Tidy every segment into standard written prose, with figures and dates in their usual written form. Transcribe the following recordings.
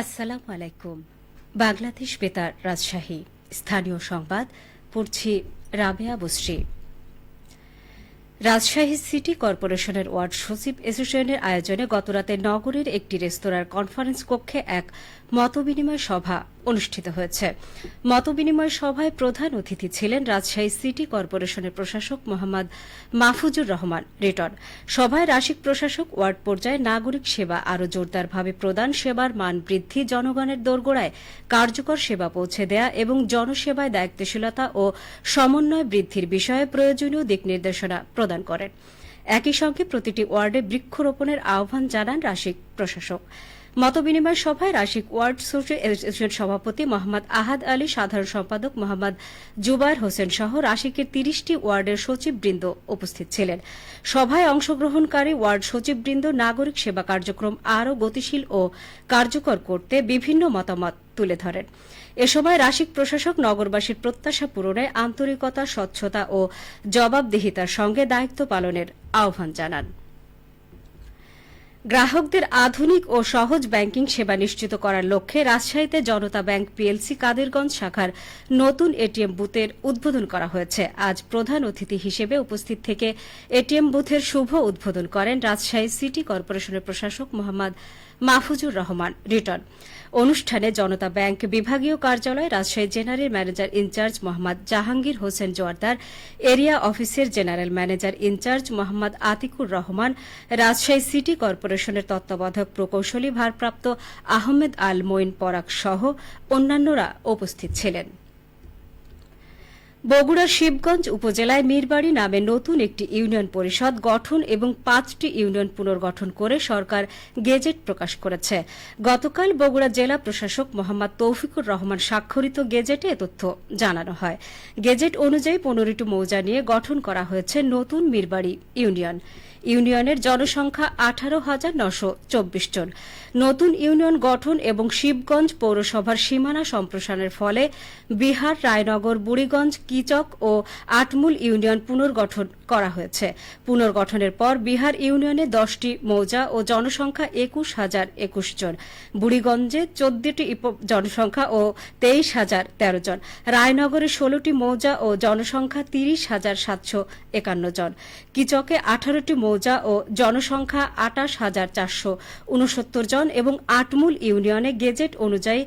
আসসালামু আলাইকুম। বাংলাদেশ বেতার রাজশাহী স্থানীয় সংবাদ পড়ছি রাবেয়া বসরি। রাজশাহী সিটি কর্পোরেশনের ওয়ার্ড সচিব অ্যাসোসিয়েশনের আয়োজনে গতরাতে নগরের একটি রেস্তোরাঁর কনফারেন্স কক্ষে এক মতবিনিময় সভা অনুষ্ঠিত হয়েছে। মতবিনিময় সভায় প্রধান অতিথি ছিলেন রাজশাহী সিটি কর্পোরেশনের প্রশাসক মোহাম্মদ মাহফুজুর রহমান রিটন। সভায় রাশিক প্রশাসক ওয়ার্ড পর্যায়ে নাগরিক সেবা আরও জোরদারভাবে প্রদান, সেবার মান বৃদ্ধি, জনগণের দোরগোড়ায় কার্যকর সেবা পৌঁছে দেয়া এবং জনসেবায় দায়িত্বশীলতা ও সমন্বয় বৃদ্ধির বিষয়ে প্রয়োজনীয় দিক নির্দেশনা প্রদান করেন। একই সঙ্গে প্রতিটি ওয়ার্ডে বৃক্ষরোপণের আহ্বান জানান রাশিক প্রশাসক। মতবিনিময় সভায় রাশিক ওয়ার্ড অ্যাসোসিয়েশন সভাপতি মোহাম্মদ আহাদ আলী, সাধারণ সম্পাদক মোহাম্মদ জুবায়ের হোসেন সহ রাশিকের ৩০টি ওয়ার্ডের সচিববৃন্দ উপস্থিত ছিলেন। সভায় অংশগ্রহণকারী ওয়ার্ড সচিববৃন্দ নাগরিক সেবা কার্যক্রম আরও গতিশীল ও কার্যকর করতে বিভিন্ন মতামত তুলে ধরেন। এ সময় রাশিক প্রশাসক নগরবাসীর প্রত্যাশা পূরণে আন্তরিকতা, স্বচ্ছতা ও জবাবদিহিতার সঙ্গে দায়িত্ব পালনের আহ্বান জানান। গ্রাহকদের আধুনিক ও সহজ ব্যাংকিং সেবা নিশ্চিত করার লক্ষ্যে রাজশাহীতে জনতা ব্যাংক পিএলসি কাদেরগঞ্জ শাখার নতুন এটিএম বুথের উদ্বোধন করা হয়েছে। আজ প্রধান অতিথি হিসেবে উপস্থিত থেকে এটিএম বুথের শুভ উদ্বোধন করেন রাজশাহী সিটি কর্পোরেশনের প্রশাসক মোহাম্মদ মাহফুজুর রহমান রিটন। অনুষ্ঠানে জনতা ব্যাংক বিভাগীয় কার্যালয়, Rajshahi general manager incharge Mohammad Jahangir Hossain Joardar, area অফিসের general manager incharge Mohammad Atikur Rahman, Rajshahi city কর্পোরেশনের তত্ত্বাবধায়ক প্রকৌশলী ভারপ্রাপ্ত আহমেদ আল মঈন পরাগ সহ অন্যান্যরা উপস্থিত ছিলেন। বগুড়ার শিবগঞ্জ উপজেলায় মীরবাড়ি নামে নতুন একটি ইউনিয়ন পরিষদ গঠন এবং ৫টি ইউনিয়ন পুনর্গঠন করে সরকার গেজেট প্রকাশ করেছে। গতকাল বগুড়া জেলা প্রশাসক মোহাম্মদ তৌফিকুর রহমান স্বাক্ষরিত গেজেটে এ তথ্য জানানো হয়। গেজেট অনুযায়ী ১৫টি মৌজা নিয়ে গঠন করা হয়েছে নতুন মীরবাড়ি ইউনিয়ন। ইউনিয়নের জনসংখ্যা ১৮,৯২৪ জন। নতুন ইউনিয়ন গঠন এবং শিবগঞ্জ পৌরসভার সীমানা সম্প্রসারণের ফলে বিহার, রায়নগর, বুড়িগঞ্জ, কিচক ও আটমূল ইউনিয়ন পুনর্গঠন করা হয়েছে। পুনর্গঠনের পর বিহার ইউনিয়নে 10টি মৌজা ও জনসংখ্যা ২১,০২১ জন, বুড়িগঞ্জে 14টি জনসংখ্যা ও 23,013 জন, রায়নগরে 16টি মৌজা ও জনসংখ্যা 30,751 জন, কিচকে 18টি মৌজা ও জনসংখ্যা 28,469 জন এবং আটমূল ইউনিয়নে গেজেট অনুযায়ী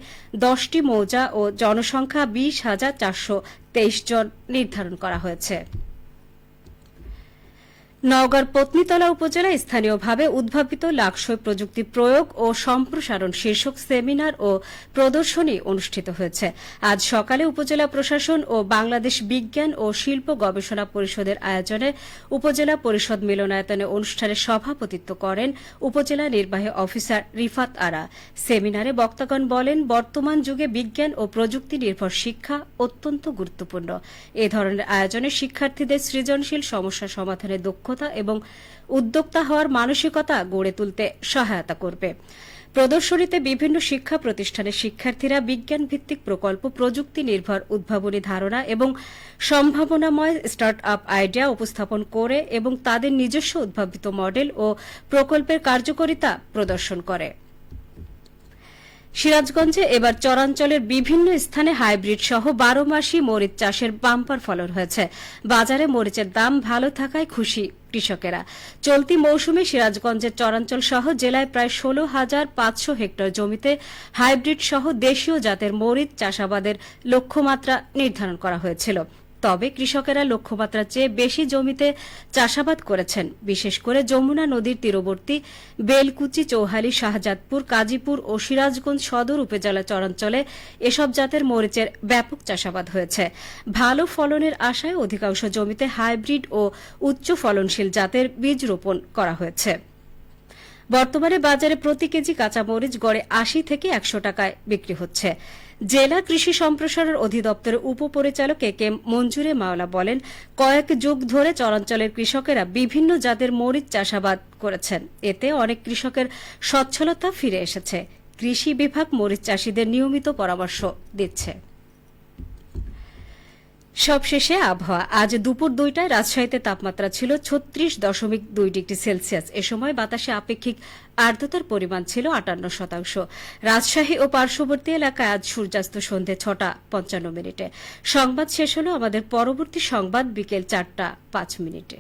10টি মৌজা ও জনসংখ্যা 20,423 জন নির্ধারণ করা হয়েছে। নওগাঁর পত্নীতলা উপজেলায় স্থানীয়ভাবে উদ্ভাবিত লাকসই প্রযুক্তি প্রয়োগ ও সম্প্রসারণ শীর্ষক সেমিনার ও প্রদর্শনী অনুষ্ঠিত হয়েছে। আজ সকালে উপজেলা প্রশাসন ও বাংলাদেশ বিজ্ঞান ও শিল্প গবেষণা পরিষদের আয়োজনে উপজেলা পরিষদ মিলনায়তনে অনুষ্ঠানে সভাপতিত্ব করেন উপজেলা নির্বাহী অফিসার রিফাত আরা। সেমিনারে বক্তাগণ বলেন, বর্তমান যুগে বিজ্ঞান ও প্রযুক্তি নির্ভর শিক্ষা অত্যন্ত গুরুত্বপূর্ণ। এ ধরনের আয়োজনে শিক্ষার্থীদের সৃজনশীল সমস্যা সমাধানের দক্ষতা এবং উদ্যোক্তা হওয়ার মানসিকতা গড়ে তুলতে সহায়তা করবে। প্রদর্শনীতে বিভিন্ন শিক্ষা প্রতিষ্ঠানের শিক্ষার্থীরা বিজ্ঞান ভিত্তিক প্রকল্প, প্রযুক্তি নির্ভর উদ্ভাবনী ধারণা এবং সম্ভাবনাময় স্টার্ট আপ আইডিয়া উপস্থাপন করে এবং তাদের নিজস্ব উদ্ভাবিত মডেল ও প্রকল্পের কার্যকারিতা প্রদর্শন করে। সিরাজগঞ্জে এবার চরাঞ্চলের বিভিন্ন স্থানে হাইব্রিড সহ ১২ মাসি মরিচ চাষের বাম্পার ফলন হয়েছে। বাজারে মরিচের দাম ভালো থাকায় খুশি কৃষকেরা। চলতি মৌসুমে সিরাজগঞ্জের চরাঞ্চল সহ জেলায় প্রায় ১৬,৫০০ হেক্টর জমিতে হাইব্রিড সহ দেশীয় জাতের মরিচ চাষাবাদের লক্ষ্যমাত্রা নির্ধারণ করা হয়েছিল। তবে কৃষকেরা লক্ষ্যমাত্রার চেয়ে বেশি জমিতে চাষাবাদ করেছেন। বিশেষ করে যমুনা নদীর তীরবর্তী বেলকুচি, চৌহালি, শাহজাদপুর, কাজীপুর ও সিরাজগঞ্জ সদর উপজেলা চরাঞ্চলে এসব জাতের মরিচের ব্যাপক চাষাবাদ হয়েছে। ভালো ফলনের আশায় অধিকাংশ জমিতে হাইব্রিড ও উচ্চ ফলনশীল জাতের বীজ রোপণ করা হয়েছে। বর্তমানে বাজারে প্রতি কেজি কাঁচামরিচ গড়ে ৮০ থেকে ১০০ টাকায় বিক্রি হচ্ছে। জেলা কৃষি সম্প্রসারণ অধিদপ্তরের উপপরিচালক এ কে মঞ্জুরে মাওলা বলেন, কয়েক যুগ ধরে চরাঞ্চলের কৃষকেরা বিভিন্ন জাতের মরিচ চাষাবাদ করেছেন। এতে অনেক কৃষকের সচ্ছলতা ফিরে এসেছে। কৃষি বিভাগ মরিচ চাষীদের নিয়মিত পরামর্শ দিচ্ছে। সবশেষে আবহাওয়া। আজ দুপুর 2টায় রাজশাহীতে তাপমাত্রা ছিল 36.2 ডিগ্রি সেলসিয়াস। এ সময় বাতাসে আপেক্ষিক আর্দ্রতার পরিমাণ ছিল 58%। রাজশাহী ও পার্শ্ববর্তী এলাকায় আজ সূর্যাস্ত সন্ধে 6:55। সংবাদ শেষ হলো। আমাদের পরবর্তী সংবাদ বিকেল 4:05।